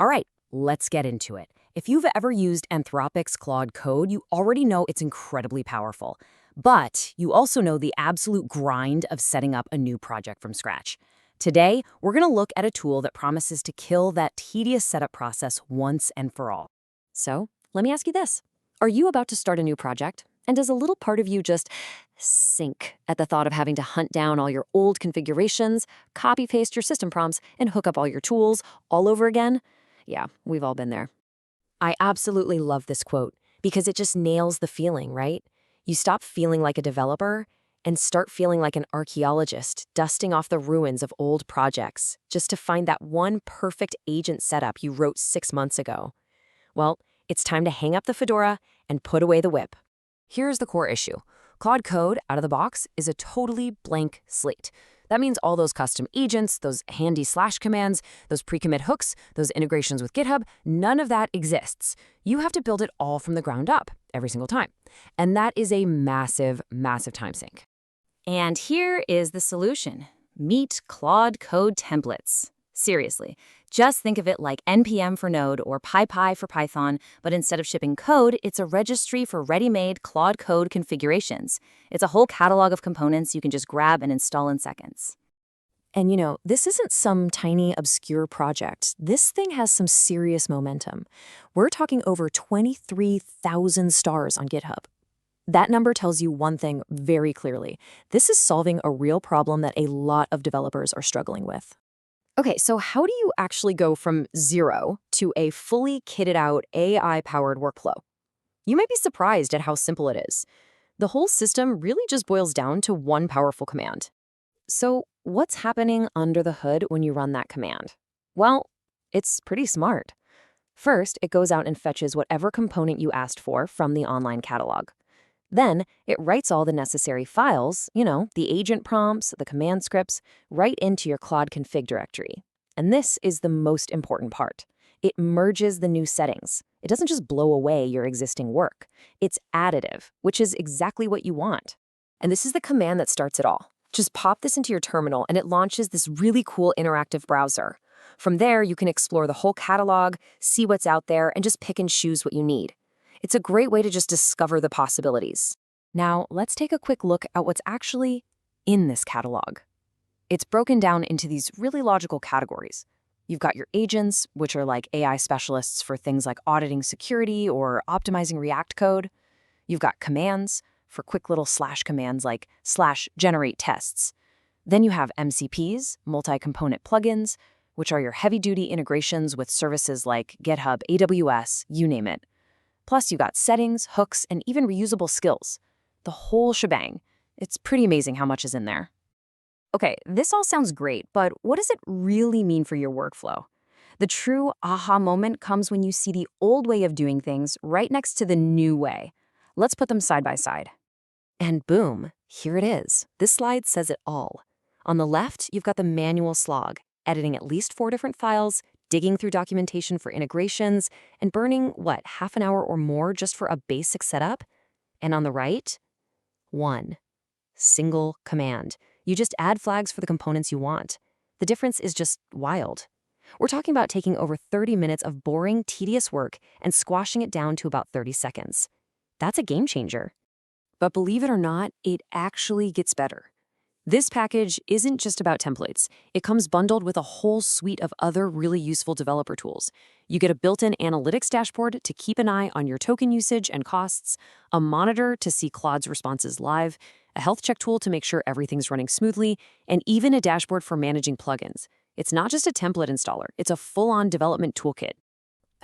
All right, let's get into it. If you've ever used Anthropic's Claude Code, you already know it's incredibly powerful. But you also know the absolute grind of setting up a new project from scratch. Today, we're going to look at a tool that promises to kill that tedious setup process once and for all. So, let me ask you this. Are you about to start a new project? And does a little part of you just sink at the thought of having to hunt down all your old configurations, copy-paste your system prompts, and hook up all your tools all over again? Yeah, we've all been there. I absolutely love this quote because it just nails the feeling, right? You stop feeling like a developer and start feeling like an archaeologist dusting off the ruins of old projects just to find that one perfect agent setup you wrote 6 months ago. Well, it's time to hang up the fedora and put away the whip. Here's the core issue. Claude Code, out of the box, is a totally blank slate. That means all those custom agents, those handy slash commands, those pre-commit hooks, those integrations with GitHub, none of that exists. You have to build it all from the ground up, every single time. And that is a massive, massive time sink. And here is the solution. Meet Claude Code-templates. Seriously, just think of it like NPM for Node or PyPy for Python, but instead of shipping code, it's a registry for ready-made Claude Code configurations. It's a whole catalog of components you can just grab and install in seconds. And this isn't some tiny, obscure project. This thing has some serious momentum. We're talking over 23,000 stars on GitHub. That number tells you one thing very clearly. This is solving a real problem that a lot of developers are struggling with. Okay, so how do you actually go from zero to a fully kitted out AI-powered workflow? You might be surprised at how simple it is. The whole system really just boils down to one powerful command. So what's happening under the hood when you run that command? Well, it's pretty smart. First, it goes out and fetches whatever component you asked for from the online catalog. Then, it writes all the necessary files, the agent prompts, the command scripts, right into your Claude config directory. And this is the most important part. It merges the new settings. It doesn't just blow away your existing work. It's additive, which is exactly what you want. And this is the command that starts it all. Just pop this into your terminal and it launches this really cool interactive browser. From there, you can explore the whole catalog, see what's out there, and just pick and choose what you need. It's a great way to just discover the possibilities. Now, let's take a quick look at what's actually in this catalog. It's broken down into these really logical categories. You've got your agents, which are like AI specialists for things like auditing security or optimizing React code. You've got commands for quick little slash commands like /generate tests. Then you have MCPs, multi-component plugins, which are your heavy-duty integrations with services like GitHub, AWS, you name it. Plus, you got settings, hooks, and even reusable skills. The whole shebang. It's pretty amazing how much is in there. Okay, this all sounds great, but what does it really mean for your workflow? The true aha moment comes when you see the old way of doing things right next to the new way. Let's put them side by side. And boom, here it is. This slide says it all. On the left, you've got the manual slog, editing at least 4 different files, digging through documentation for integrations, and burning, half an hour or more just for a basic setup? And on the right, one single command. You just add flags for the components you want. The difference is just wild. We're talking about taking over 30 minutes of boring, tedious work and squashing it down to about 30 seconds. That's a game changer. But believe it or not, it actually gets better. This package isn't just about templates. It comes bundled with a whole suite of other really useful developer tools. You get a built-in analytics dashboard to keep an eye on your token usage and costs, a monitor to see Claude's responses live, a health check tool to make sure everything's running smoothly, and even a dashboard for managing plugins. It's not just a template installer, it's a full-on development toolkit.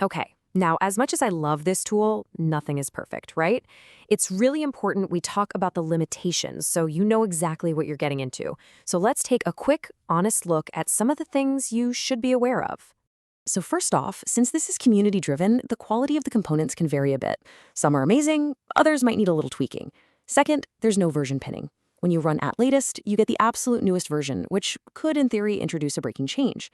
Okay. Now, as much as I love this tool, nothing is perfect, right? It's really important we talk about the limitations so you know exactly what you're getting into. So let's take a quick, honest look at some of the things you should be aware of. So first off, since this is community-driven, the quality of the components can vary a bit. Some are amazing, others might need a little tweaking. Second, there's no version pinning. When you run @latest, you get the absolute newest version, which could, in theory, introduce a breaking change.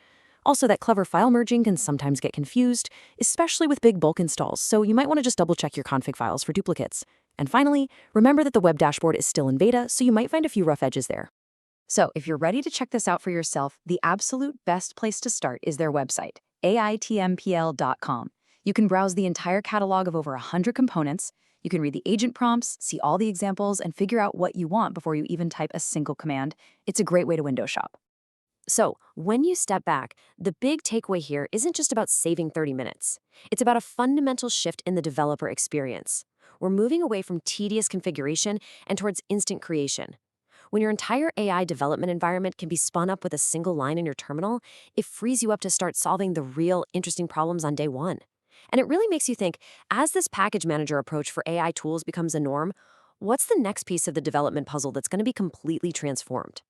Also, that clever file merging can sometimes get confused, especially with big bulk installs, so you might want to just double-check your config files for duplicates. And finally, remember that the web dashboard is still in beta, so you might find a few rough edges there. So if you're ready to check this out for yourself, the absolute best place to start is their website, aitmpl.com. You can browse the entire catalog of over 100 components. You can read the agent prompts, see all the examples, and figure out what you want before you even type a single command. It's a great way to window shop. So, when you step back, the big takeaway here isn't just about saving 30 minutes. It's about a fundamental shift in the developer experience. We're moving away from tedious configuration and towards instant creation. When your entire AI development environment can be spun up with a single line in your terminal, it frees you up to start solving the real, interesting problems on day one. And it really makes you think, as this package manager approach for AI tools becomes a norm, what's the next piece of the development puzzle that's going to be completely transformed?